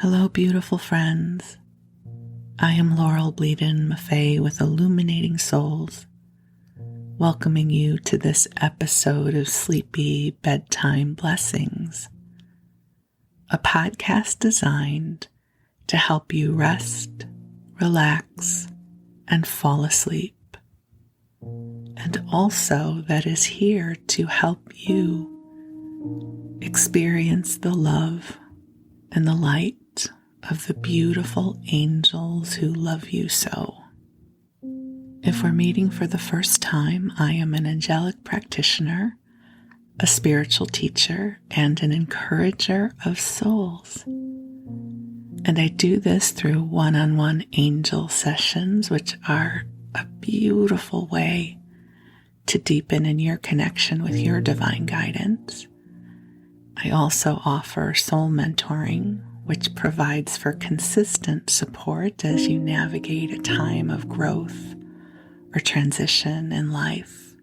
Hello, beautiful friends. I am Laurel Bleadon-Maffei with Illuminating Souls, welcoming you to this episode of Sleepy Bedtime Blessings, a podcast designed to help you rest, relax, and fall asleep, and also that is here to help you experience the love and the light of the beautiful angels who love you so. If we're meeting for the first time, I am an angelic practitioner, a spiritual teacher, and an encourager of souls. And I do this through one-on-one angel sessions, which are a beautiful way to deepen in your connection with your divine guidance. I also offer soul mentoring, which provides for consistent support as you navigate a time of growth or transition in life.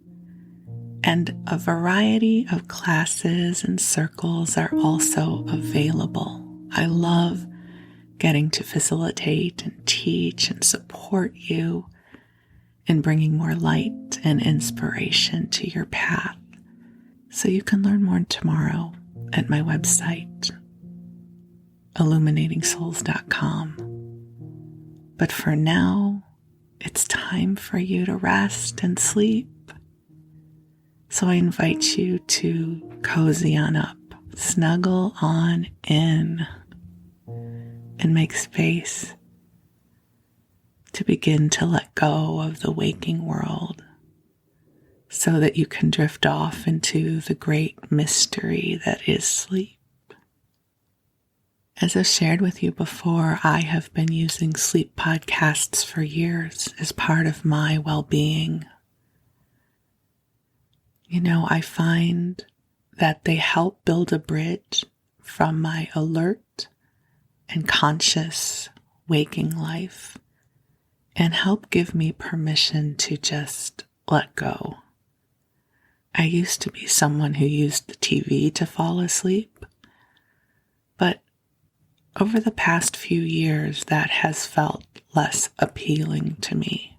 And a variety of classes and circles are also available. I love getting to facilitate and teach and support you in bringing more light and inspiration to your path. So you can learn more tomorrow at my website, illuminating-souls.com. But for now, it's time for you to rest and sleep. So I invite you to cozy on up, snuggle on in, and make space to begin to let go of the waking world so that you can drift off into the great mystery that is sleep. As I've shared with you before, I have been using sleep podcasts for years as part of my well-being. I find that they help build a bridge from my alert and conscious waking life and help give me permission to just let go. I used to be someone who used the TV to fall asleep, but over the past few years, that has felt less appealing to me.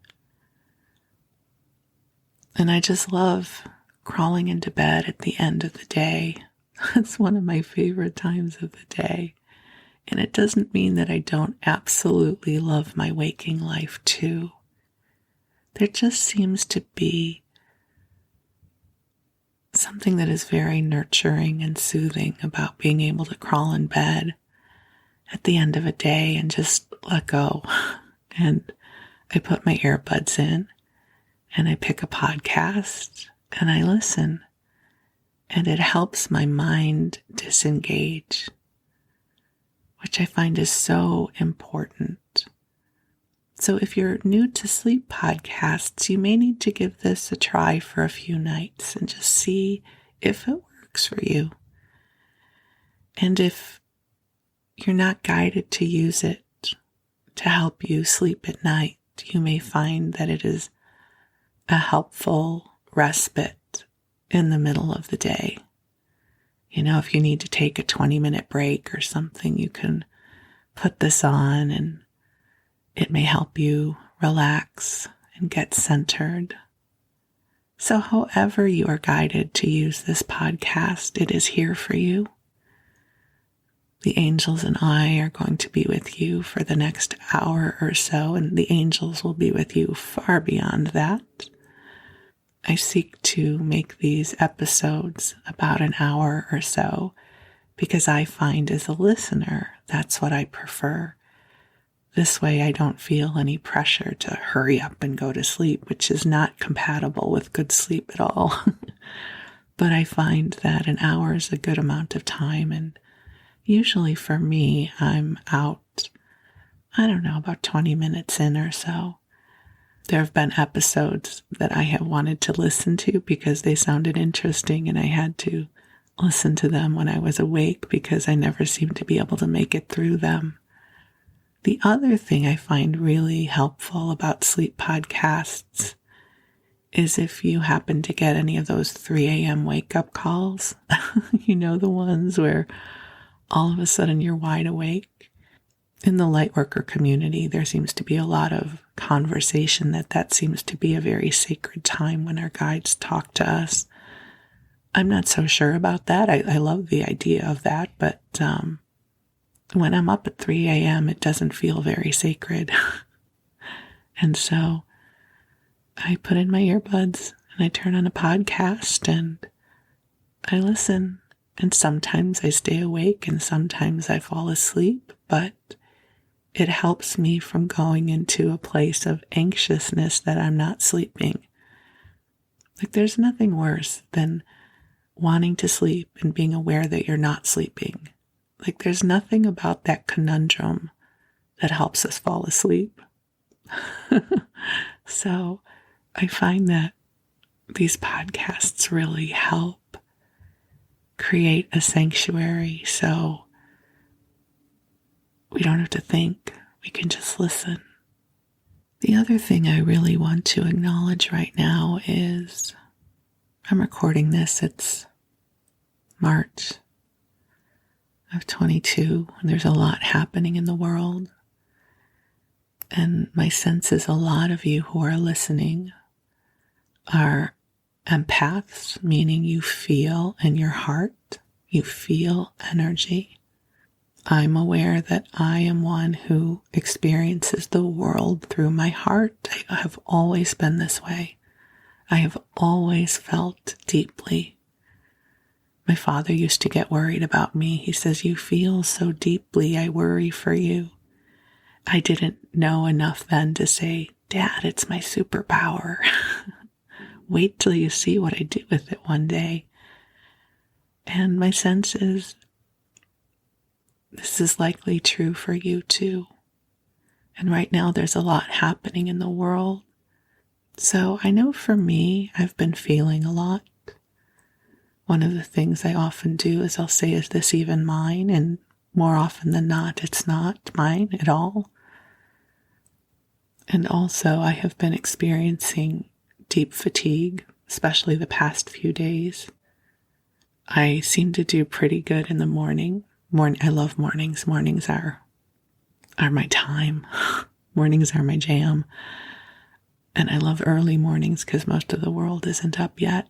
And I just love crawling into bed at the end of the day. It's one of my favorite times of the day. And it doesn't mean that I don't absolutely love my waking life too. There just seems to be something that is very nurturing and soothing about being able to crawl in bed at the end of a day and just let go. And I put my earbuds in and I pick a podcast and I listen. And it helps my mind disengage, which I find is so important. So if you're new to sleep podcasts, you may need to give this a try for a few nights and just see if it works for you. And if you're not guided to use it to help you sleep at night, you may find that it is a helpful respite in the middle of the day. If you need to take a 20-minute break or something, you can put this on and it may help you relax and get centered. So however you are guided to use this podcast, it is here for you. The angels and I are going to be with you for the next hour or so, and the angels will be with you far beyond that. I seek to make these episodes about an hour or so because I find as a listener, that's what I prefer. This way I don't feel any pressure to hurry up and go to sleep, which is not compatible with good sleep at all. But I find that an hour is a good amount of time, and usually for me, I'm out, about 20 minutes in or so. There have been episodes that I have wanted to listen to because they sounded interesting and I had to listen to them when I was awake because I never seemed to be able to make it through them. The other thing I find really helpful about sleep podcasts is if you happen to get any of those 3 a.m. wake-up calls, the ones where all of a sudden you're wide awake in the lightworker community, there seems to be a lot of conversation that seems to be a very sacred time when our guides talk to us. I'm not so sure about that. I love the idea of that, but when I'm up at 3 a.m., it doesn't feel very sacred. And so I put in my earbuds and I turn on a podcast and I listen. And sometimes I stay awake and sometimes I fall asleep, but it helps me from going into a place of anxiousness that I'm not sleeping. Like, there's nothing worse than wanting to sleep and being aware that you're not sleeping. Like, there's nothing about that conundrum that helps us fall asleep. So I find that these podcasts really help create a sanctuary so we don't have to think, we can just listen. The other thing I really want to acknowledge right now is I'm recording this, it's March of 22, and there's a lot happening in the world. And my sense is a lot of you who are listening are empaths, meaning you feel in your heart, you feel energy. I'm aware that I am one who experiences the world through my heart. I have always been this way. I have always felt deeply. My father used to get worried about me. He says, "You feel so deeply, I worry for you." I didn't know enough then to say, "Dad, it's my superpower." Wait till you see what I do with it one day. And my sense is this is likely true for you too. And right now there's a lot happening in the world. So I know for me, I've been feeling a lot. One of the things I often do is I'll say, "Is this even mine?" And more often than not, it's not mine at all. And also I have been experiencing deep fatigue, especially the past few days. I seem to do pretty good in the morning. I love mornings. Mornings are my time. Mornings are my jam. And I love early mornings because most of the world isn't up yet.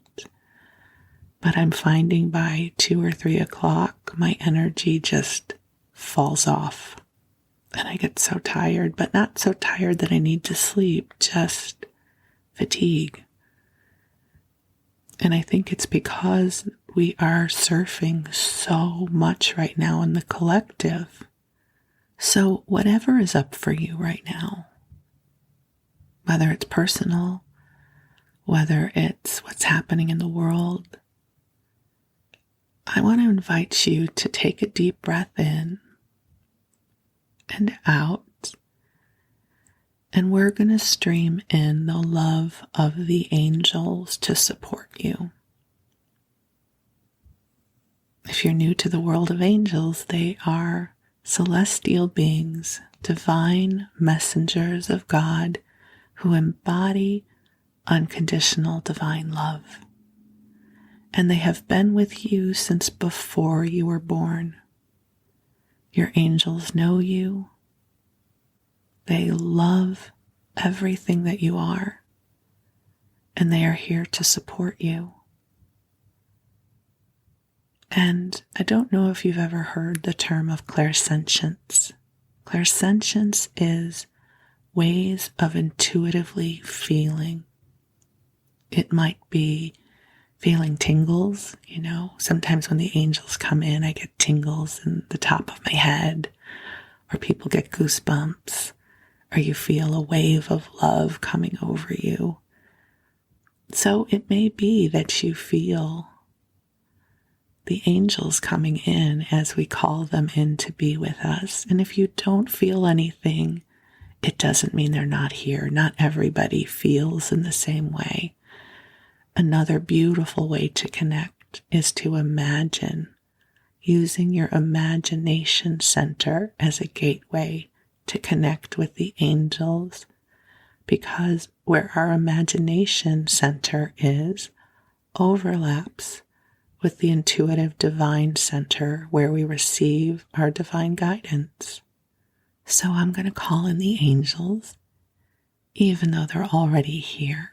But I'm finding by 2 or 3 o'clock, my energy just falls off. And I get so tired, but not so tired that I need to sleep, just fatigue. And I think it's because we are surfing so much right now in the collective. So whatever is up for you right now, whether it's personal, whether it's what's happening in the world, I want to invite you to take a deep breath in and out. And we're going to stream in the love of the angels to support you. If you're new to the world of angels, they are celestial beings, divine messengers of God who embody unconditional divine love. And they have been with you since before you were born. Your angels know you. They love everything that you are, and they are here to support you. And I don't know if you've ever heard the term of clairsentience. Clairsentience is ways of intuitively feeling. It might be feeling tingles, sometimes when the angels come in, I get tingles in the top of my head, or people get goosebumps, or you feel a wave of love coming over you. So it may be that you feel the angels coming in as we call them in to be with us. And if you don't feel anything, it doesn't mean they're not here. Not everybody feels in the same way. Another beautiful way to connect is to imagine, using your imagination center as a gateway to connect with the angels, because where our imagination center is overlaps with the intuitive divine center where we receive our divine guidance. So I'm going to call in the angels, even though they're already here.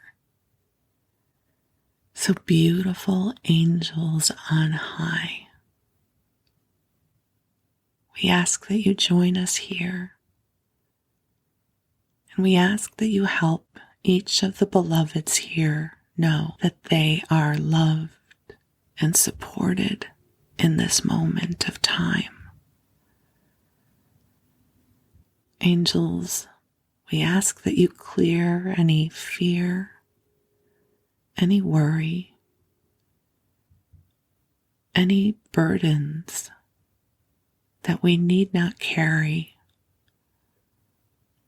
So beautiful angels on high, we ask that you join us here. And we ask that you help each of the beloveds here know that they are loved and supported in this moment of time. Angels, we ask that you clear any fear, any worry, any burdens that we need not carry,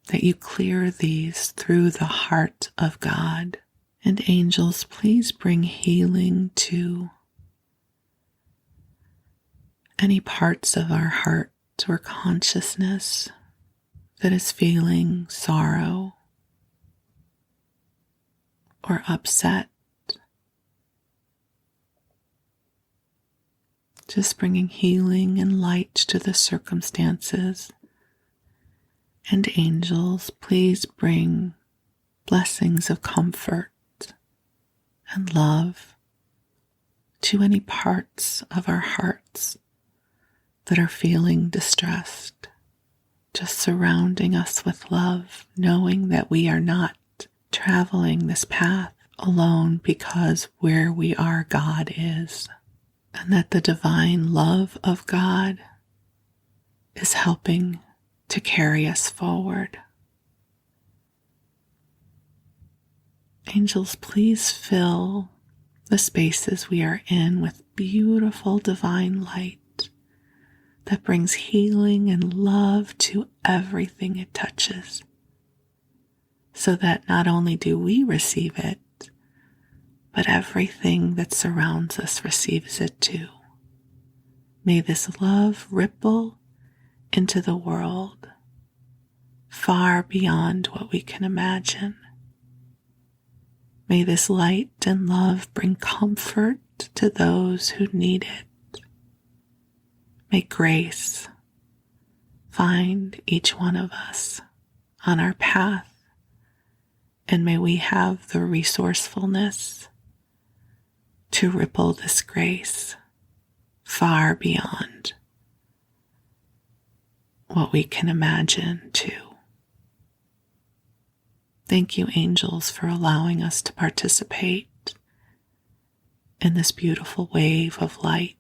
that you clear these through the heart of God. And angels, please bring healing to any parts of our heart or consciousness that is feeling sorrow or upset. Just bringing healing and light to the circumstances. And angels, please bring blessings of comfort and love to any parts of our hearts that are feeling distressed. Just surrounding us with love, knowing that we are not traveling this path alone because where we are, God is. And that the divine love of God is helping to carry us forward. Angels, please fill the spaces we are in with beautiful divine light that brings healing and love to everything it touches, so that not only do we receive it, but everything that surrounds us receives it too. May this love ripple into the world far beyond what we can imagine. May this light and love bring comfort to those who need it. May grace find each one of us on our path, and may we have the resourcefulness to ripple this grace far beyond what we can imagine too. Thank you, angels, for allowing us to participate in this beautiful wave of light.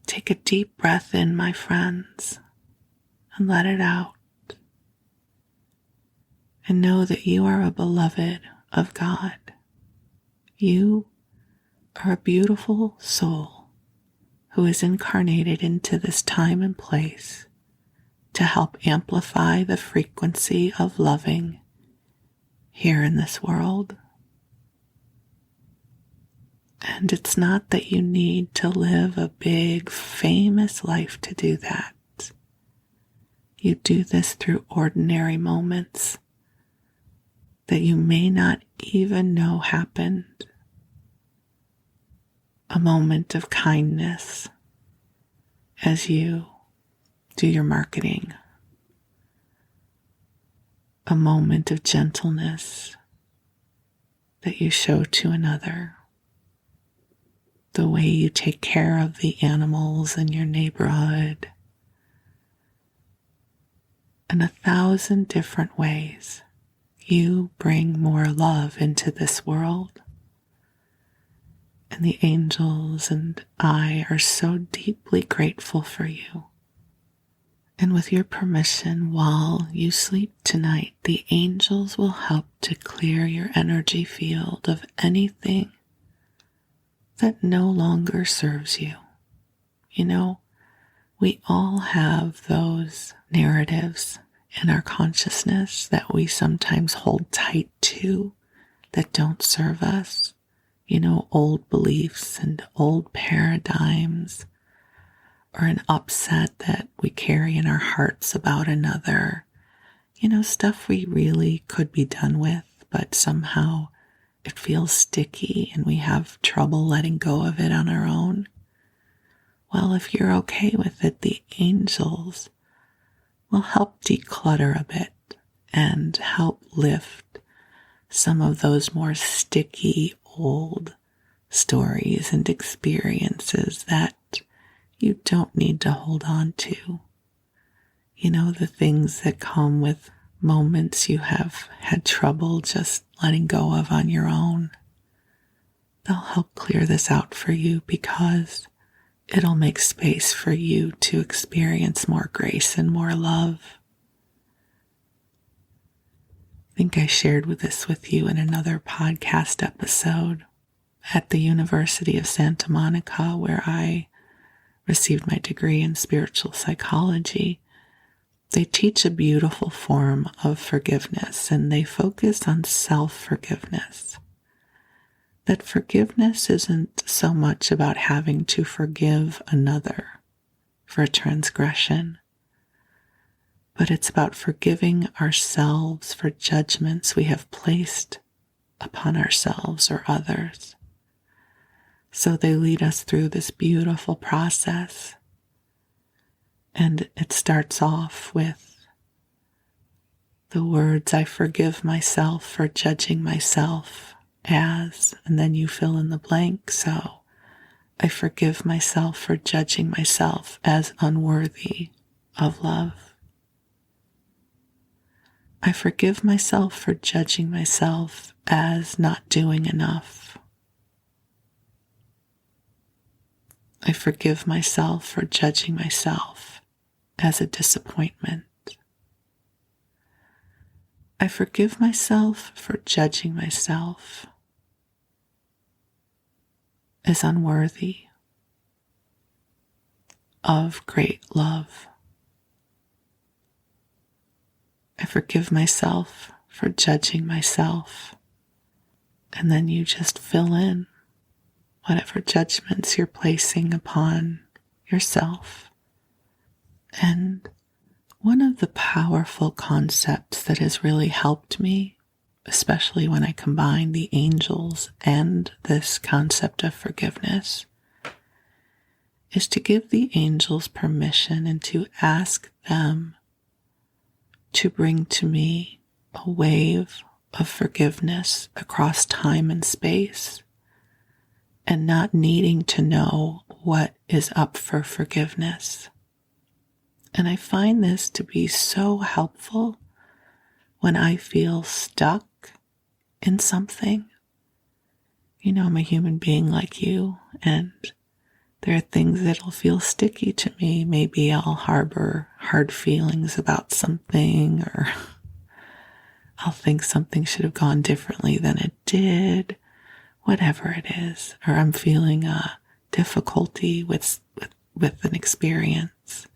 Take a deep breath in, my friends, and let it out. And know that you are a beloved of God. You are a beautiful soul who is incarnated into this time and place to help amplify the frequency of loving here in this world. And it's not that you need to live a big, famous life to do that. You do this through ordinary moments that you may not even know happened. A moment of kindness as you do your marketing. A moment of gentleness that you show to another. The way you take care of the animals in your neighborhood. In 1,000 different ways, you bring more love into this world. And the angels and I are so deeply grateful for you. And with your permission, while you sleep tonight, the angels will help to clear your energy field of anything that no longer serves you. You know, we all have those narratives in our consciousness that we sometimes hold tight to that don't serve us. You know, old beliefs and old paradigms, or an upset that we carry in our hearts about another. You know, stuff we really could be done with, but somehow it feels sticky and we have trouble letting go of it on our own. Well, if you're okay with it, the angels will help declutter a bit and help lift some of those more sticky old stories and experiences that you don't need to hold on to. You know, the things that come with moments you have had trouble just letting go of on your own. They'll help clear this out for you because it'll make space for you to experience more grace and more love. I think I shared this with you in another podcast episode. At the University of Santa Monica, where I received my degree in spiritual psychology, they teach a beautiful form of forgiveness, and they focus on self-forgiveness. That forgiveness isn't so much about having to forgive another for a transgression, but it's about forgiving ourselves for judgments we have placed upon ourselves or others. So they lead us through this beautiful process. And it starts off with the words, I forgive myself for judging myself as, and then you fill in the blank. So I forgive myself for judging myself as unworthy of love. I forgive myself for judging myself as not doing enough. I forgive myself for judging myself as a disappointment. I forgive myself for judging myself as unworthy of great love. I forgive myself for judging myself, and then you just fill in whatever judgments you're placing upon yourself. And one of the powerful concepts that has really helped me, especially when I combine the angels and this concept of forgiveness, is to give the angels permission and to ask them to bring to me a wave of forgiveness across time and space, and not needing to know what is up for forgiveness. And I find this to be so helpful when I feel stuck in something. You know, I'm a human being like you, and there are things that'll feel sticky to me. Maybe I'll harbor hard feelings about something, or I'll think something should have gone differently than it did, whatever it is. Or I'm feeling a difficulty with an experience.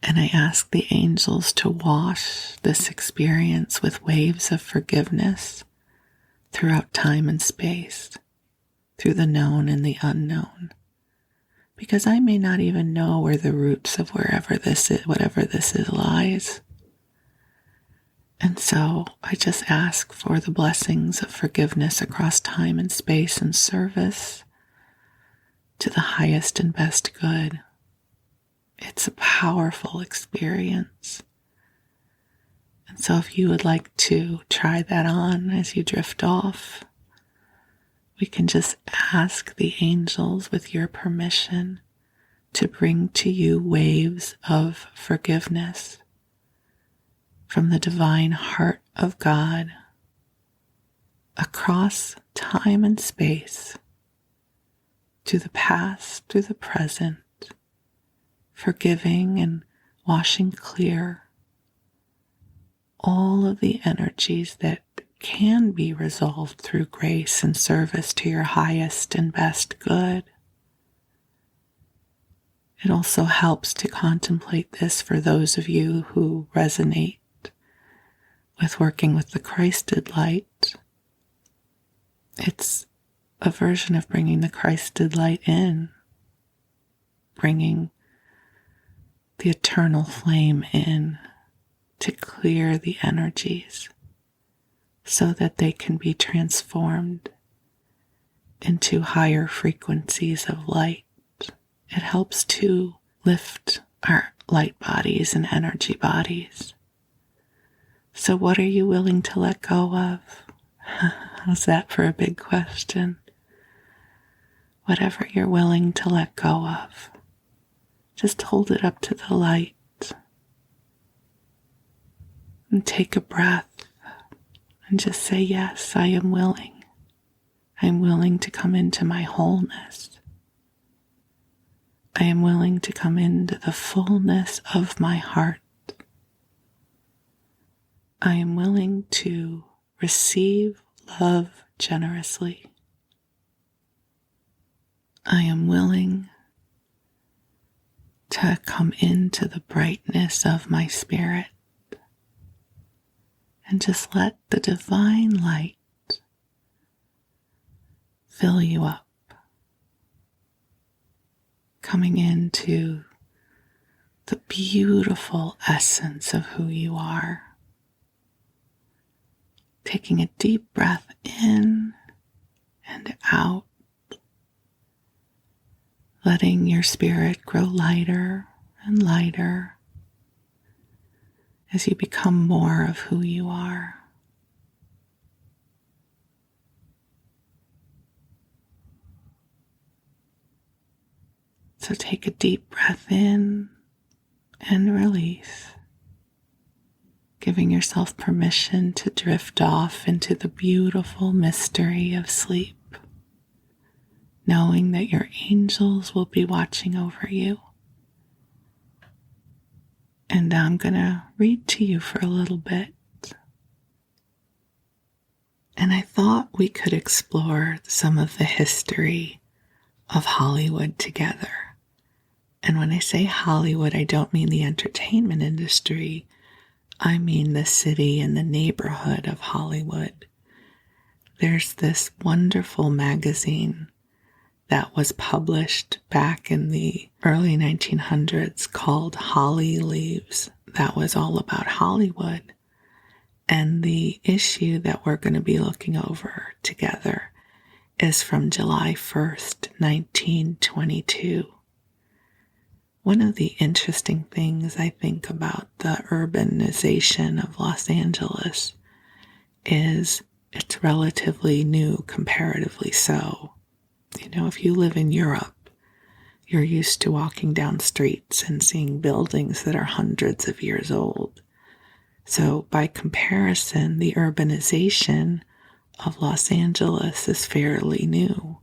And I ask the angels to wash this experience with waves of forgiveness throughout time and space, through the known and the unknown. Because I may not even know where the roots of whatever this is lies. And so I just ask for the blessings of forgiveness across time and space in service to the highest and best good. It's a powerful experience. And so if you would like to try that on as you drift off, we can just ask the angels with your permission to bring to you waves of forgiveness from the divine heart of God across time and space, to the past, to the present, forgiving and washing clear all of the energies that can be resolved through grace and service to your highest and best good. It also helps to contemplate this for those of you who resonate with working with the Christed light. It's a version of bringing the Christed light in, bringing the eternal flame in to clear the energies so that they can be transformed into higher frequencies of light it helps to lift our light bodies and energy bodies. So what are you willing to let go of? How's that for a big question? Whatever you're willing to let go of, just hold it up to the light and take a breath and just say, yes, I am willing. I'm willing to come into my wholeness. I am willing to come into the fullness of my heart. I am willing to receive love generously. I am willing to come into the brightness of my spirit and just let the divine light fill you up, coming into the beautiful essence of who you are. Taking a deep breath in and out, letting your spirit grow lighter and lighter as you become more of who you are. So take a deep breath in and release, giving yourself permission to drift off into the beautiful mystery of sleep, knowing that your angels will be watching over you. And I'm going to read to you for a little bit. And I thought we could explore some of the history of Hollywood together. And when I say Hollywood, I don't mean the entertainment industry. I mean the city and the neighborhood of Hollywood. There's this wonderful magazine that was published back in the early 1900s called Holly Leaves that was all about Hollywood. And the issue that we're going to be looking over together is from July 1st, 1922. One of the interesting things I think about the urbanization of Los Angeles is it's relatively new, comparatively so. You know, if you live in Europe, you're used to walking down streets and seeing buildings that are hundreds of years old. So by comparison, the urbanization of Los Angeles is fairly new.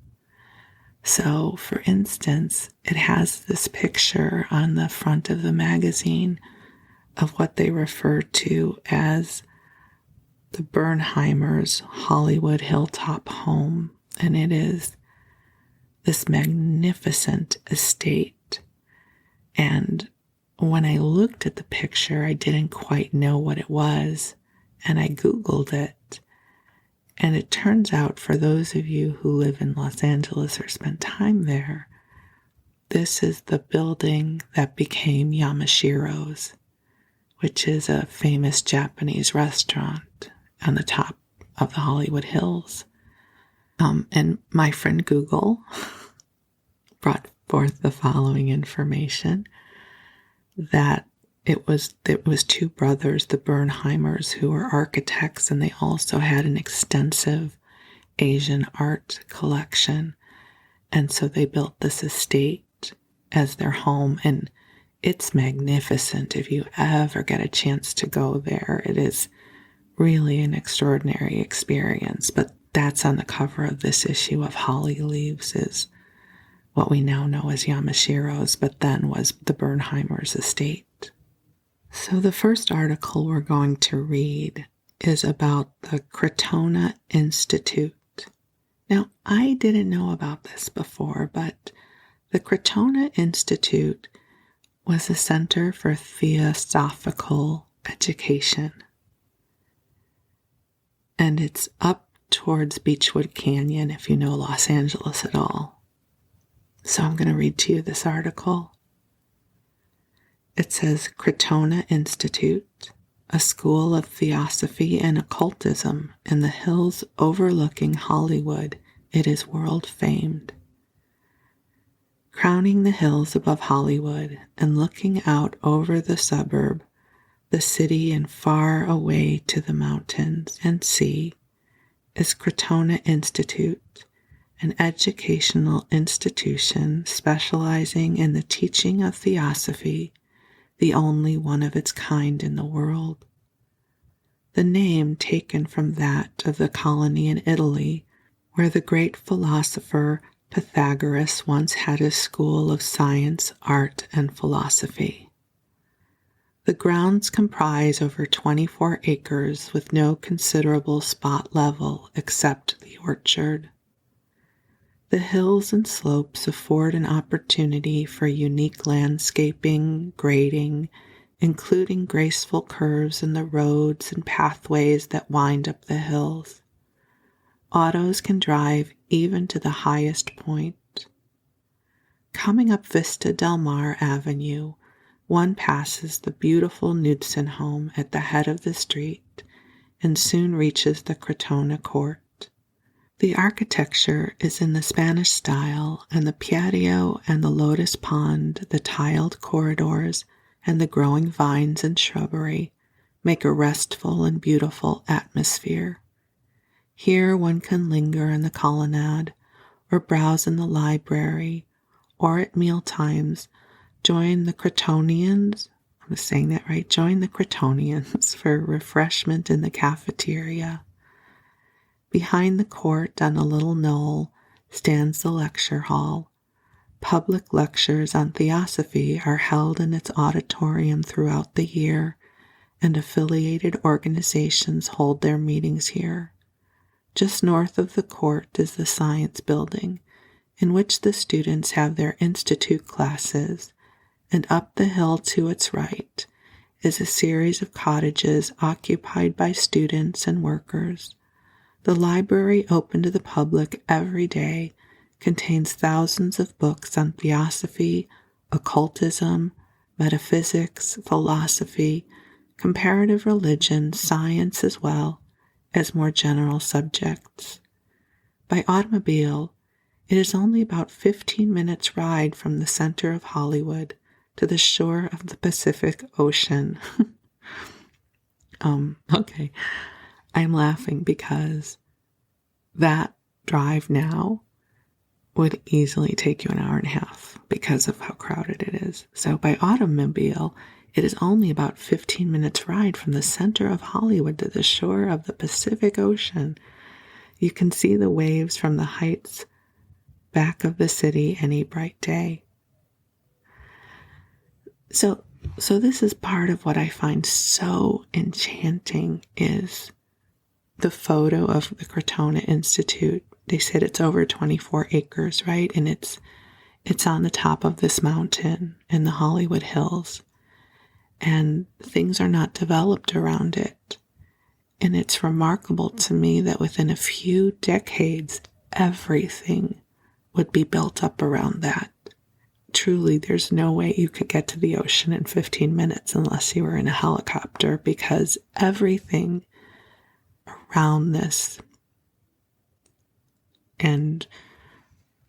So, for instance, it has this picture on the front of the magazine of what they refer to as the Bernheimers' Hollywood Hilltop home. And it is this magnificent estate. And when I looked at the picture, I didn't quite know what it was. And I Googled it. And it turns out, for those of you who live in Los Angeles or spend time there, this is the building that became Yamashiro's, which is a famous Japanese restaurant on the top of the Hollywood Hills. And my friend Google brought forth the following information, that it was two brothers, the Bernheimers, who were architects, and they also had an extensive Asian art collection. And so they built this estate as their home, and it's magnificent. If you ever get a chance to go there, it is really an extraordinary experience. But that's on the cover of this issue of Holly Leaves, is what we now know as Yamashiro's, but then was the Bernheimers' estate. So the first article we're going to read is about the Crotona Institute. Now, I didn't know about this before, but the Crotona Institute was a center for theosophical education. And it's up towards Beechwood Canyon, if you know Los Angeles at all. So I'm going to read to you this article. It says, Crotona Institute, a school of theosophy and occultism in the hills overlooking Hollywood. It is world famed. Crowning the hills above Hollywood and looking out over the suburb, the city, and far away to the mountains and sea, is Crotona Institute, an educational institution specializing in the teaching of theosophy, the only one of its kind in the world. The name taken from that of the colony in Italy, where the great philosopher Pythagoras once had his school of science, art, and philosophy. The grounds comprise over 24 acres with no considerable spot level except the orchard. The hills and slopes afford an opportunity for unique landscaping, grading, including graceful curves in the roads and pathways that wind up the hills. Autos can drive even to the highest point. Coming up Vista Del Mar Avenue, one passes the beautiful Knudsen home at the head of the street and soon reaches the Crotona Court. The architecture is in the Spanish style, and the patio and the lotus pond, the tiled corridors, and the growing vines and shrubbery make a restful and beautiful atmosphere. Here one can linger in the colonnade, or browse in the library, or at meal times join the Crotonians, I'm saying that right, join the Crotonians for refreshment in the cafeteria. Behind the court on a little knoll stands the lecture hall. Public lectures on theosophy are held in its auditorium throughout the year, and affiliated organizations hold their meetings here. Just north of the court is the science building, in which the students have their institute classes, and up the hill to its right is a series of cottages occupied by students and workers. The library, open to the public every day, contains thousands of books on theosophy, occultism, metaphysics, philosophy, comparative religion, science, as well as more general subjects. By automobile, it is only about 15 minutes' ride from the center of Hollywood to the shore of the Pacific Ocean. Okay. I'm laughing because that drive now would easily take you an hour and a half because of how crowded it is. So by automobile, it is only about 15 minutes ride from the center of Hollywood to the shore of the Pacific Ocean. You can see the waves from the heights back of the city any bright day. So this is part of what I find so enchanting is the photo of the Crotona Institute. They said it's over 24 acres, right? And it's on the top of this mountain in the Hollywood Hills. And things are not developed around it. And it's remarkable to me that within a few decades, everything would be built up around that. Truly, there's no way you could get to the ocean in 15 minutes unless you were in a helicopter, because everything around this and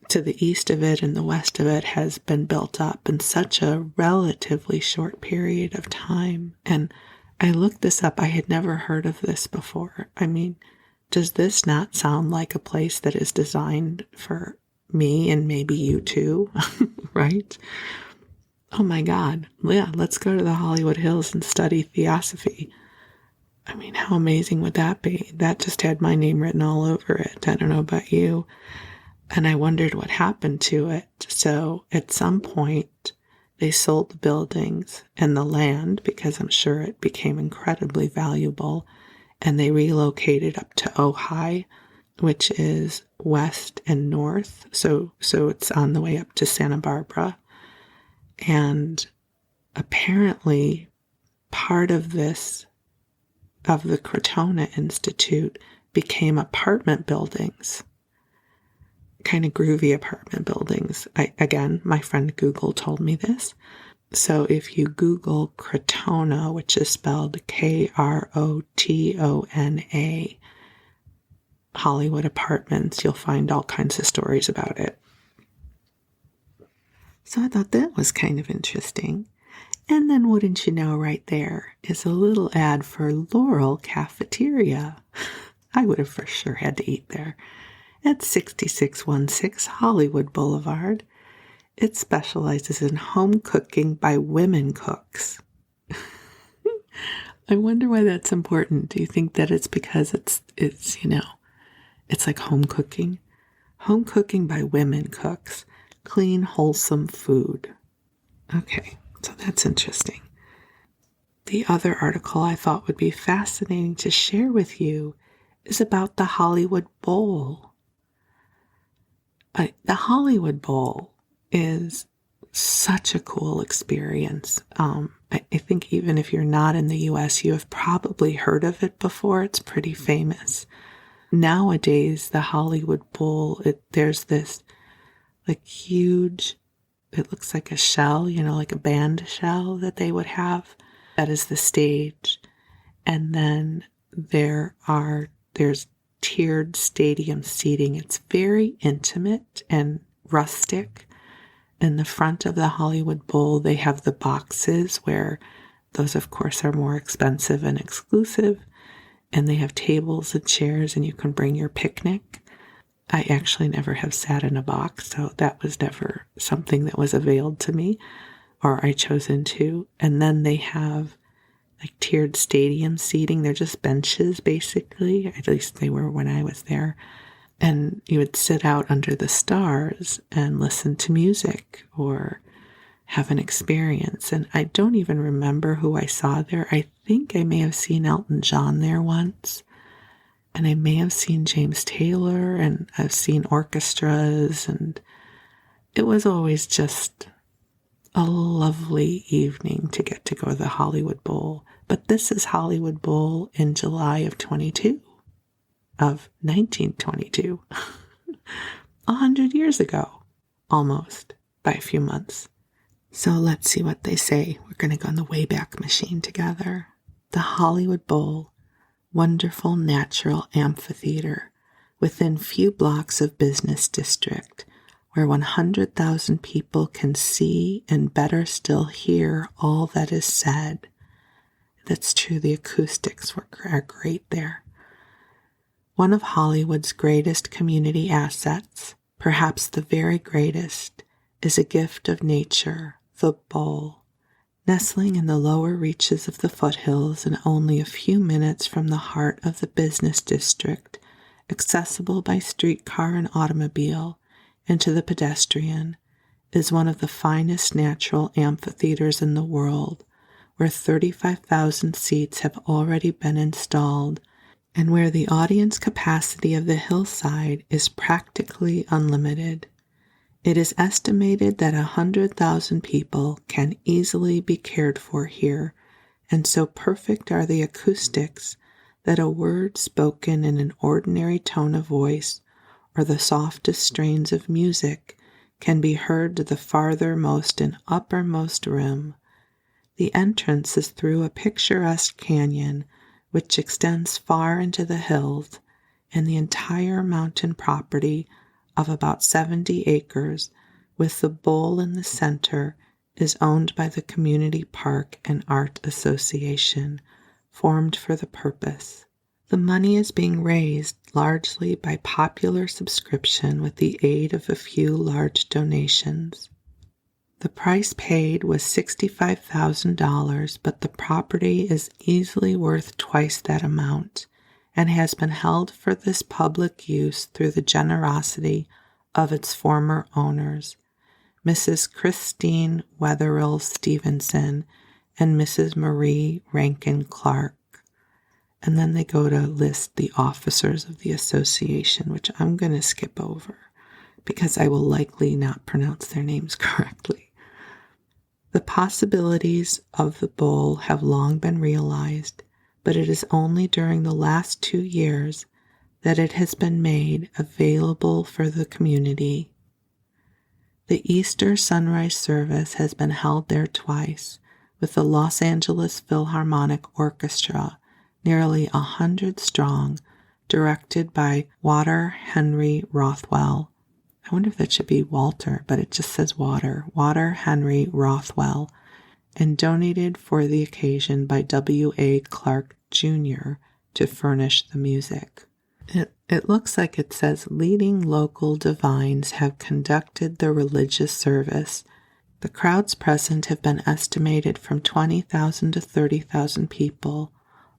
to the east of it and the west of it has been built up in such a relatively short period of time. And I looked this up. I had never heard of this before. I mean, does this not sound like a place that is designed for me and maybe you too? Right? Oh my God. Yeah, let's go to the Hollywood Hills and study theosophy. I mean, how amazing would that be? That just had my name written all over it. I don't know about you. And I wondered what happened to it. So at some point, they sold the buildings and the land because I'm sure it became incredibly valuable. And they relocated up to Ojai, which is west and north. So it's on the way up to Santa Barbara. And apparently part of this, of the Crotona Institute, became apartment buildings. Kind of groovy apartment buildings. Again, my friend Google told me this. So if you Google Crotona, which is spelled Krotona, Hollywood apartments, you'll find all kinds of stories about it. So I thought that was kind of interesting. And then wouldn't you know, right there is a little ad for Laurel Cafeteria. I would have for sure had to eat there. At 6616 Hollywood Boulevard. It specializes in home cooking by women cooks. I wonder why that's important. Do you think that it's because it's it's like home cooking? Home cooking by women cooks. Clean, wholesome food. Okay, so that's interesting. The other article I thought would be fascinating to share with you is about the Hollywood Bowl. The Hollywood Bowl is such a cool experience. I think even if you're not in the U.S., you have probably heard of it before. It's pretty famous. Nowadays, the Hollywood Bowl, there's this like huge, it looks like a shell, like a band shell that they would have. That is the stage. And then there's tiered stadium seating. It's very intimate and rustic. In the front of the Hollywood Bowl, they have the boxes where those, of course, are more expensive and exclusive. And they have tables and chairs, and you can bring your picnic. I actually never have sat in a box, so that was never something that was availed to me or I chose into. And then they have like tiered stadium seating. They're just benches, basically. At least they were when I was there. And you would sit out under the stars and listen to music or have an experience. And I don't even remember who I saw there. I think I may have seen Elton John there once. And I may have seen James Taylor, and I've seen orchestras. And it was always just a lovely evening to get to go to the Hollywood Bowl. But this is Hollywood Bowl in July of 1922. 100 years ago, almost, by a few months. So let's see what they say. We're going to go in the Wayback Machine together. The Hollywood Bowl, wonderful natural amphitheater within few blocks of business district, where 100,000 people can see and better still hear all that is said. That's true, the acoustics are great there. One of Hollywood's greatest community assets, perhaps the very greatest, is a gift of nature, the bowl. Nestling in the lower reaches of the foothills and only a few minutes from the heart of the business district, accessible by streetcar and automobile, and to the pedestrian, is one of the finest natural amphitheaters in the world, where 35,000 seats have already been installed, and where the audience capacity of the hillside is practically unlimited. It is estimated that 100,000 people can easily be cared for here, and so perfect are the acoustics that a word spoken in an ordinary tone of voice or the softest strains of music can be heard to the farthermost and uppermost rim. The entrance is through a picturesque canyon which extends far into the hills, and the entire mountain property of about 70 acres, with the bowl in the center, is owned by the Community Park and Art Association, formed for the purpose. The money is being raised largely by popular subscription with the aid of a few large donations. The price paid was $65,000, but the property is easily worth twice that amount, and has been held for this public use through the generosity of its former owners, Mrs. Christine Wetherill Stevenson and Mrs. Marie Rankin Clark. And then they go to list the officers of the association, which I'm going to skip over because I will likely not pronounce their names correctly. The possibilities of the bowl have long been realized, but it is only during the last 2 years that it has been made available for the community. The Easter sunrise service has been held there twice, with the Los Angeles Philharmonic Orchestra, nearly 100 strong, directed by Walter Henry Rothwell, I wonder if that should be Walter, but it just says Water Henry Rothwell, and donated for the occasion by W.A. Clark Jr. to furnish the music. It looks like it says leading local divines have conducted the religious service. The crowds present have been estimated from 20,000 to 30,000 people,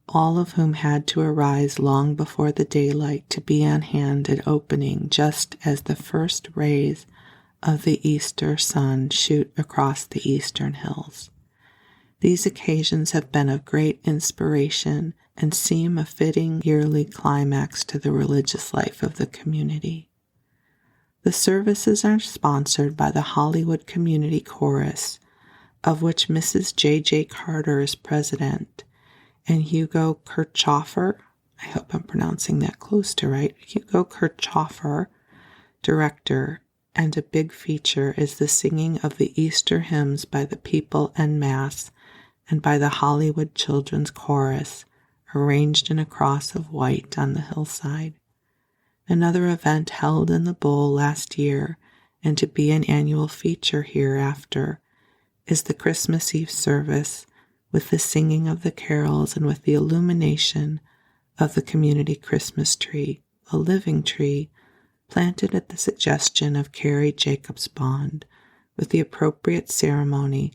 all of whom had to arise long before the daylight to be on hand at opening just as the first rays of the Easter sun shoot across the eastern hills. These occasions have been of great inspiration and seem a fitting yearly climax to the religious life of the community. The services are sponsored by the Hollywood Community Chorus, of which Mrs. J.J. Carter is president, and Hugo Kirchhoffer, I hope I'm pronouncing that close to right, Hugo Kirchhoffer, director, and a big feature is the singing of the Easter hymns by the people en masse and by the Hollywood Children's Chorus, arranged in a cross of white on the hillside. Another event held in the bowl last year, and to be an annual feature hereafter, is the Christmas Eve service, with the singing of the carols and with the illumination of the community Christmas tree, a living tree, planted at the suggestion of Carrie Jacobs Bond, with the appropriate ceremony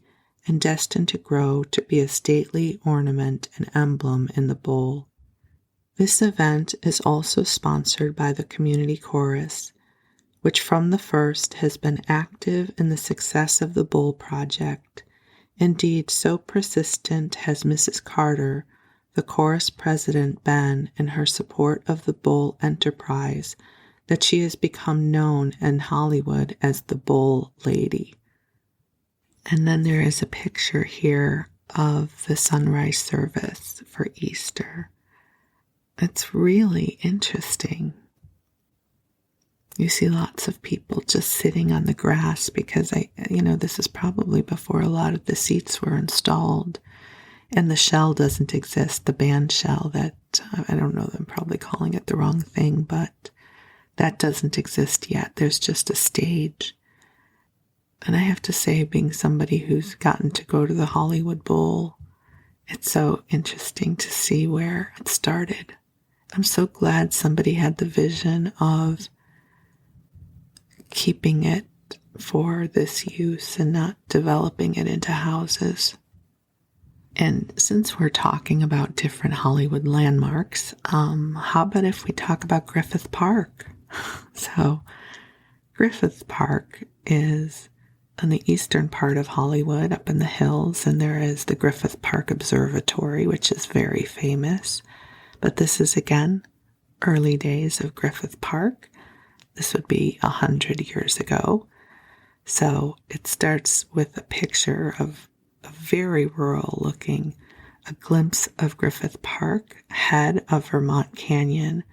and destined to grow to be a stately ornament and emblem in the bowl. This event is also sponsored by the Community Chorus, which from the first has been active in the success of the bowl project. Indeed, so persistent has Mrs. Carter, the chorus president, been in her support of the bowl enterprise that she has become known in Hollywood as the Bowl Lady. And then there is a picture here of the sunrise service for Easter. It's really interesting. You see lots of people just sitting on the grass because this is probably before a lot of the seats were installed. And the shell doesn't exist, the band shell that, I don't know, I'm probably calling it the wrong thing, but that doesn't exist yet. There's just a stage. And I have to say, being somebody who's gotten to go to the Hollywood Bowl, it's so interesting to see where it started. I'm so glad somebody had the vision of keeping it for this use and not developing it into houses. And since we're talking about different Hollywood landmarks, how about if we talk about Griffith Park? So, Griffith Park is on the eastern part of Hollywood, up in the hills, and there is the Griffith Park Observatory, which is very famous. But this is, again, early days of Griffith Park. This would be 100 years ago. So it starts with a picture of a very rural looking, a glimpse of Griffith Park, head of Vermont Canyon,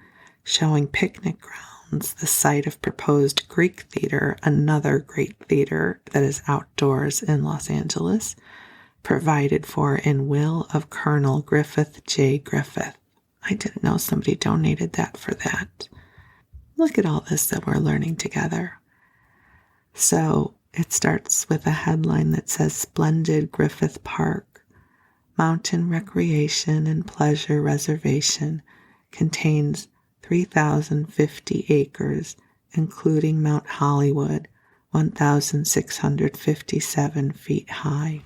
showing picnic grounds, the site of proposed Greek theater, another great theater that is outdoors in Los Angeles, provided for in will of Colonel Griffith J. Griffith. I didn't know somebody donated that for that. Look at all this that we're learning together. So it starts with a headline that says Splendid Griffith Park, Mountain Recreation and Pleasure Reservation, contains 3,050 acres, including Mount Hollywood, 1,657 feet high.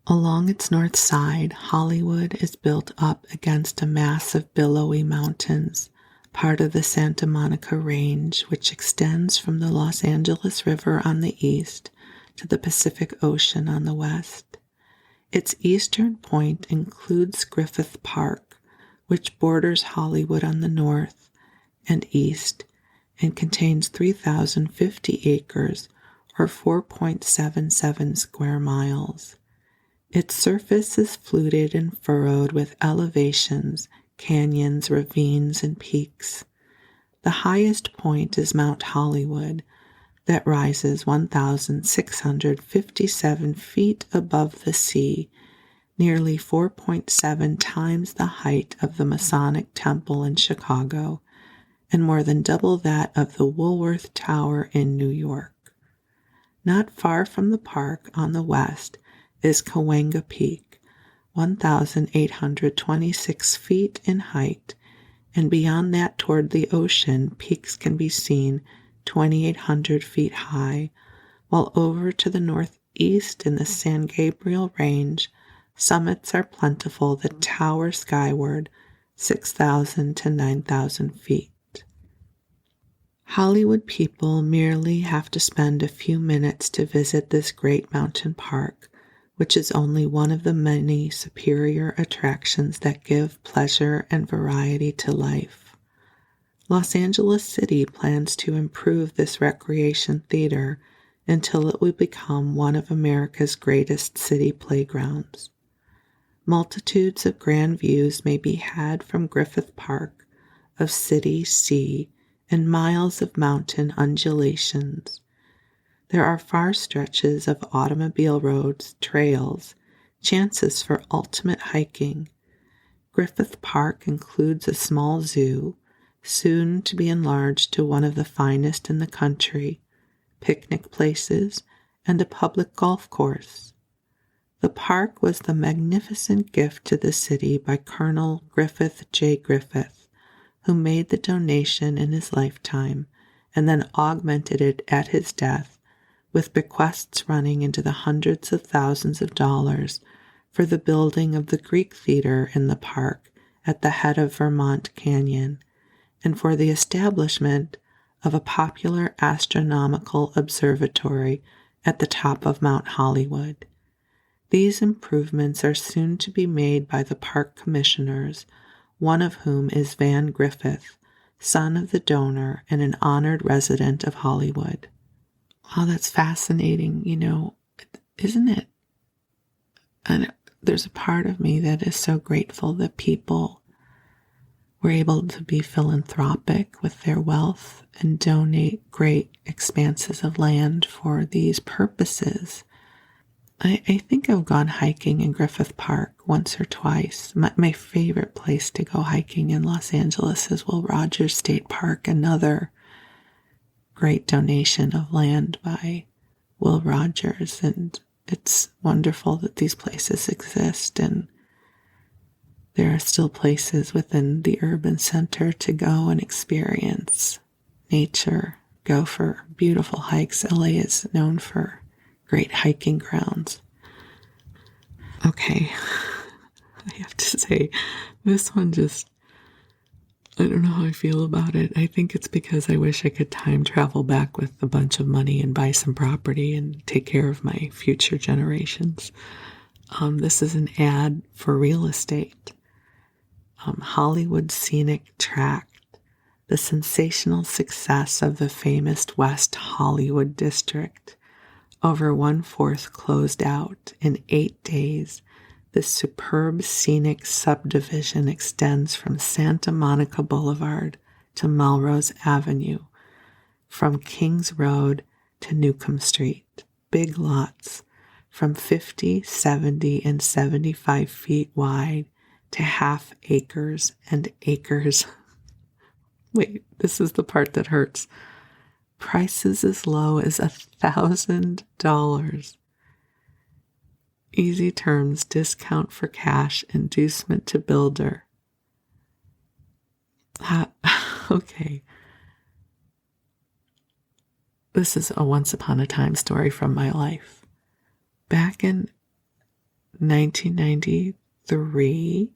Along its north side, Hollywood is built up against a mass of billowy mountains, part of the Santa Monica Range, which extends from the Los Angeles River on the east to the Pacific Ocean on the west. Its eastern point includes Griffith Park, which borders Hollywood on the north and east and contains 3,050 acres or 4.77 square miles. Its surface is fluted and furrowed with elevations, canyons, ravines, and peaks. The highest point is Mount Hollywood, that rises 1,657 feet above the sea, nearly 4.7 times the height of the Masonic Temple in Chicago, and more than double that of the Woolworth Tower in New York. Not far from the park on the west is Cahuenga Peak, 1,826 feet in height, and beyond that toward the ocean, peaks can be seen 2,800 feet high, while over to the northeast in the San Gabriel Range, summits are plentiful that tower skyward 6,000 to 9,000 feet. Hollywood people merely have to spend a few minutes to visit this great mountain park, which is only one of the many superior attractions that give pleasure and variety to life. Los Angeles City plans to improve this recreation theater until it will become one of America's greatest city playgrounds. Multitudes of grand views may be had from Griffith Park, of city, sea, and miles of mountain undulations. There are far stretches of automobile roads, trails, chances for ultimate hiking. Griffith Park includes a small zoo, soon to be enlarged to one of the finest in the country, picnic places, and a public golf course. The park was the magnificent gift to the city by Colonel Griffith J. Griffith, who made the donation in his lifetime and then augmented it at his death with bequests running into the hundreds of thousands of dollars for the building of the Greek Theater in the park at the head of Vermont Canyon and for the establishment of a popular astronomical observatory at the top of Mount Hollywood. These improvements are soon to be made by the park commissioners, one of whom is Van Griffith, son of the donor and an honored resident of Hollywood. Oh, that's fascinating, isn't it? And there's a part of me that is so grateful that people were able to be philanthropic with their wealth and donate great expanses of land for these purposes. I think I've gone hiking in Griffith Park once or twice. My favorite place to go hiking in Los Angeles is Will Rogers State Park, another great donation of land by Will Rogers. And it's wonderful that these places exist, and there are still places within the urban center to go and experience nature, go for beautiful hikes. LA is known for great hiking grounds. Okay, I have to say, this one just, I don't know how I feel about it. I think it's because I wish I could time travel back with a bunch of money and buy some property and take care of my future generations. This is an ad for real estate. Hollywood Scenic Tract, the sensational success of the famous West Hollywood district. Over 1/4 closed out in 8 days. This superb scenic subdivision extends from Santa Monica Boulevard to Melrose Avenue, from Kings Road to Newcomb Street. Big lots from 50, 70, and 75 feet wide to half acres and acres. Wait, this is the part that hurts. Prices as low as $1,000. Easy terms, discount for cash, inducement to builder. Okay. This is a once upon a time story from my life. Back in 1993,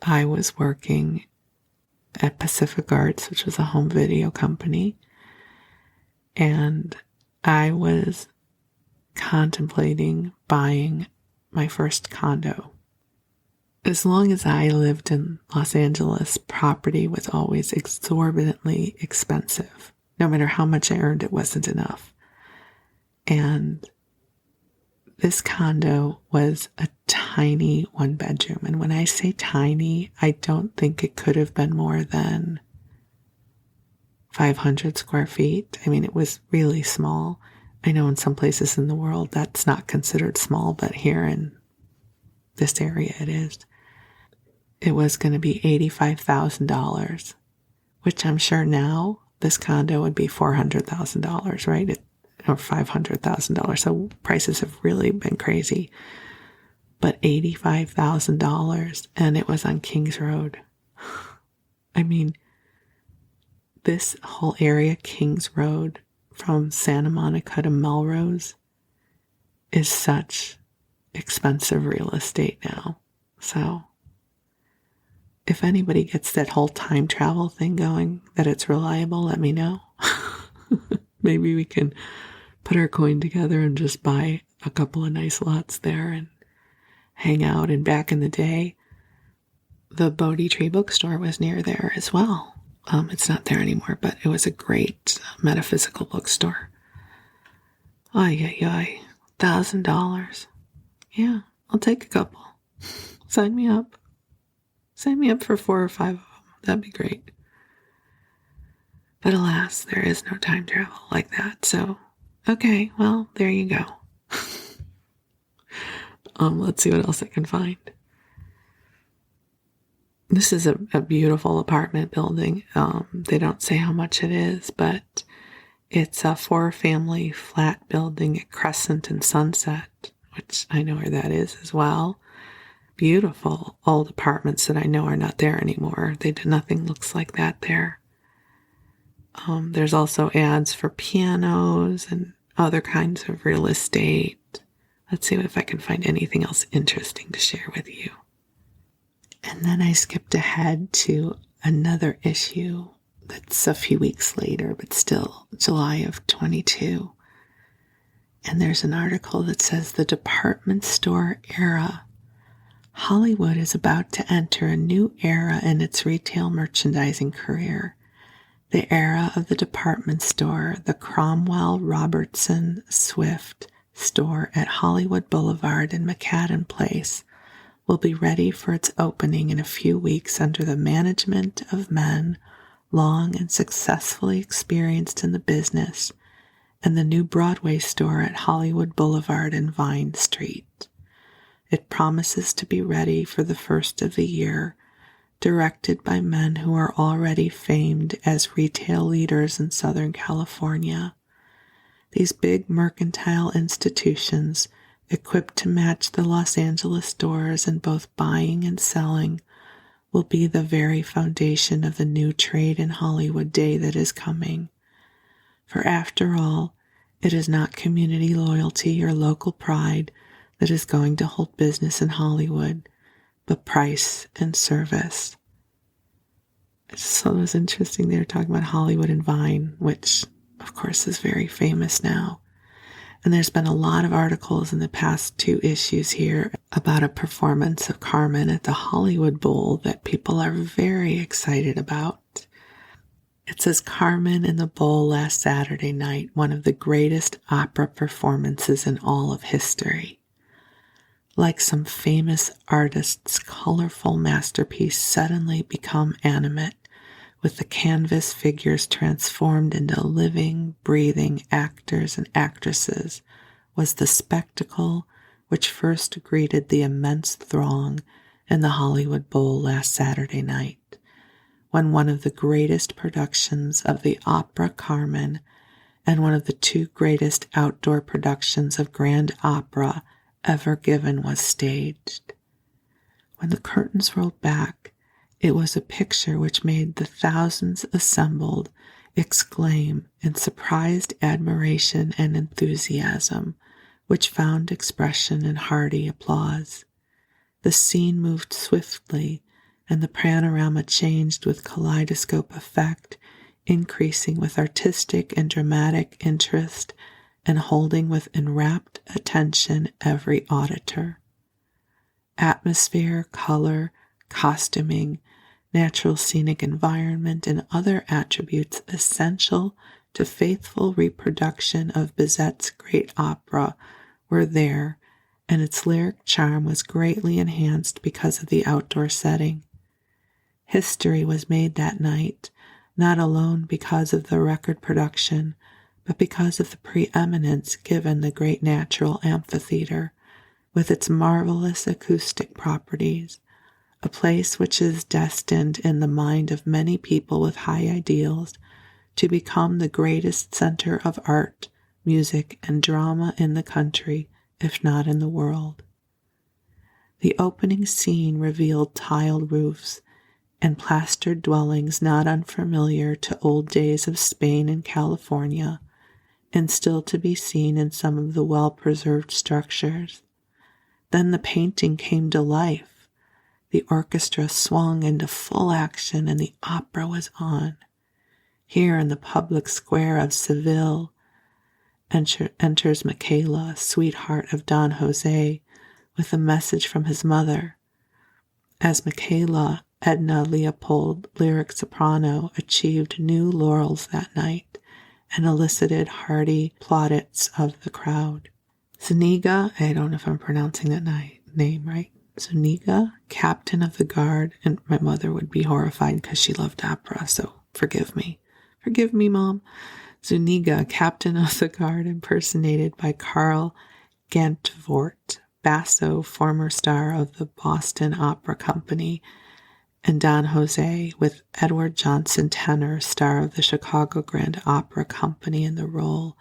I was working at Pacific Arts, which was a home video company, and I was contemplating buying my first condo. As long as I lived in Los Angeles, property was always exorbitantly expensive. No matter how much I earned, it wasn't enough. And this condo was a tiny 1-bedroom. And when I say tiny, I don't think it could have been more than 500 square feet. I mean, it was really small. I know in some places in the world that's not considered small, but here in this area it is. It was going to be $85,000. which I'm sure now this condo would be $400,000, right? Or $500,000. So prices have really been crazy. But $85,000, and it was on Kings Road. I mean, this whole area, Kings Road, from Santa Monica to Melrose, is such expensive real estate now. So if anybody gets that whole time travel thing going, that it's reliable, let me know. Maybe we can put our coin together and just buy a couple of nice lots there and hang out. And back in the day, the Bodhi Tree bookstore was near there as well. It's not there anymore, but it was a great metaphysical bookstore. Ay, $1,000. Yeah, I'll take a couple. Sign me up. Sign me up for 4 or 5 of them. That'd be great. But alas, there is no time travel like that. So, okay, well, there you go. Let's see what else I can find. This is a beautiful apartment building. They don't say how much it is, but it's a 4-family flat building at Crescent and Sunset, which I know where that is as well. Beautiful old apartments that I know are not there anymore. Nothing looks like that there. There's also ads for pianos and other kinds of real estate. Let's see if I can find anything else interesting to share with you. And then I skipped ahead to another issue that's a few weeks later, but still July of 22. And there's an article that says the department store era. Hollywood is about to enter a new era in its retail merchandising career. The era of the department store, the Cromwell Robertson Swift store at Hollywood Boulevard and McCadden Place, will be ready for its opening in a few weeks under the management of men long and successfully experienced in the business, and the new Broadway store at Hollywood Boulevard and Vine Street. It promises to be ready for the first of the year, directed by men who are already famed as retail leaders in Southern California. These big mercantile institutions, equipped to match the Los Angeles stores in both buying and selling, will be the very foundation of the new trade in Hollywood day that is coming. For after all, it is not community loyalty or local pride that is going to hold business in Hollywood, but price and service. I just thought it was interesting they were talking about Hollywood and Vine, which of course is very famous now. And there's been a lot of articles in the past 2 issues here about a performance of Carmen at the Hollywood Bowl that people are very excited about. It says Carmen in the Bowl last Saturday night, one of the greatest opera performances in all of history. Like some famous artist's colorful masterpiece suddenly become animate, with the canvas figures transformed into living, breathing actors and actresses, was the spectacle which first greeted the immense throng in the Hollywood Bowl last Saturday night, when one of the greatest productions of the opera Carmen and one of the 2 greatest outdoor productions of grand opera ever given was staged. When the curtains rolled back, it was a picture which made the thousands assembled exclaim in surprised admiration and enthusiasm, which found expression in hearty applause. The scene moved swiftly, and the panorama changed with kaleidoscope effect, increasing with artistic and dramatic interest and holding with enrapt attention every auditor. Atmosphere, color, costuming, natural scenic environment, and other attributes essential to faithful reproduction of Bizet's great opera were there, and its lyric charm was greatly enhanced because of the outdoor setting. History was made that night, not alone because of the record production, but because of the preeminence given the great natural amphitheater, with its marvelous acoustic properties, a place which is destined in the mind of many people with high ideals to become the greatest center of art, music, and drama in the country, if not in the world. The opening scene revealed tiled roofs and plastered dwellings not unfamiliar to old days of Spain and California, and still to be seen in some of the well-preserved structures. Then the painting came to life. The orchestra swung into full action and the opera was on. Here in the public square of Seville enters Michaela, sweetheart of Don Jose, with a message from his mother. As Michaela, Edna Leopold, lyric soprano, achieved new laurels that night and elicited hearty plaudits of the crowd. Zuniga, I don't know if I'm pronouncing that name right, Zuniga, captain of the guard, and my mother would be horrified because she loved opera, so forgive me. Forgive me, Mom. Zuniga, captain of the guard, impersonated by Carl Gantvort, basso, former star of the Boston Opera Company, and Don Jose, with Edward Johnson tenor, star of the Chicago Grand Opera Company in the role,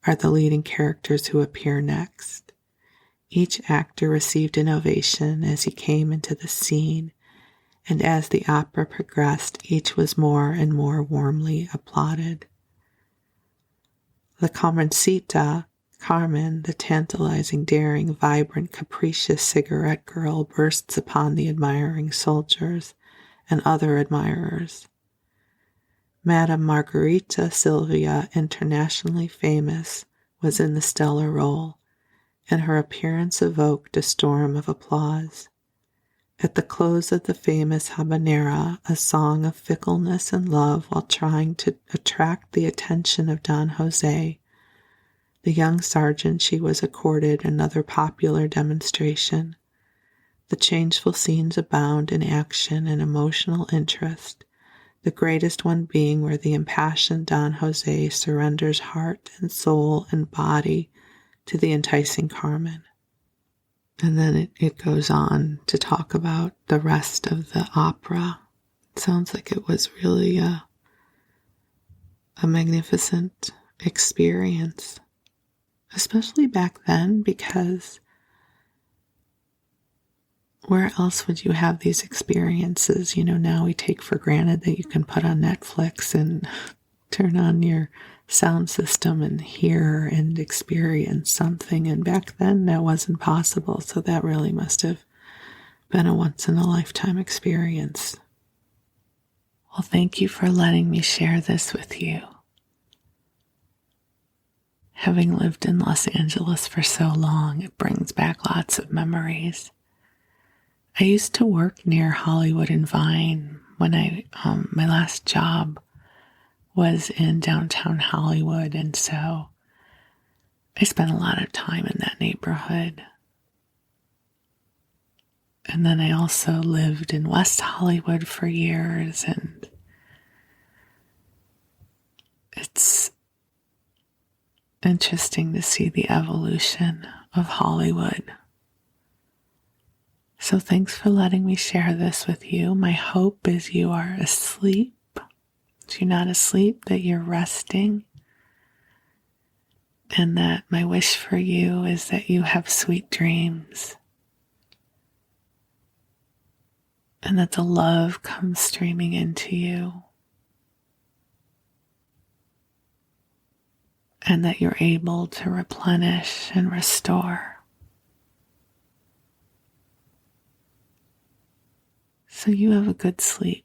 are the leading characters who appear next. Each actor received an ovation as he came into the scene, and as the opera progressed, each was more and more warmly applauded. The Carmencita, Carmen, the tantalizing, daring, vibrant, capricious cigarette girl, bursts upon the admiring soldiers and other admirers. Madame Margarita Sylvia, internationally famous, was in the stellar role, and her appearance evoked a storm of applause. At the close of the famous habanera, a song of fickleness and love while trying to attract the attention of Don Jose, the young sergeant, she was accorded another popular demonstration. The changeful scenes abound in action and emotional interest, the greatest one being where the impassioned Don Jose surrenders heart and soul and body to the enticing Carmen. And then it goes on to talk about the rest of the opera. It sounds like it was really a magnificent experience, especially back then, because where else would you have these experiences? You know, now we take for granted that you can put on Netflix and turn on your sound system and hear and experience something. And back then that wasn't possible. So that really must have been a once-in-a-lifetime experience. Well, thank you for letting me share this with you. Having lived in Los Angeles for so long, it brings back lots of memories. I used to work near Hollywood and Vine when my last job was in downtown Hollywood, and so I spent a lot of time in that neighborhood. And then I also lived in West Hollywood for years, and it's interesting to see the evolution of Hollywood. So thanks for letting me share this with you. My hope is you are asleep. If you're not asleep, that you're resting. And that my wish for you is that you have sweet dreams. And that the love comes streaming into you. And that you're able to replenish and restore. So you have a good sleep.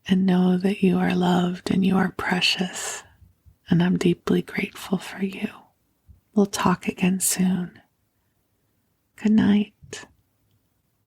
And know that you are loved and you are precious. And I'm deeply grateful for you. We'll talk again soon. Good night.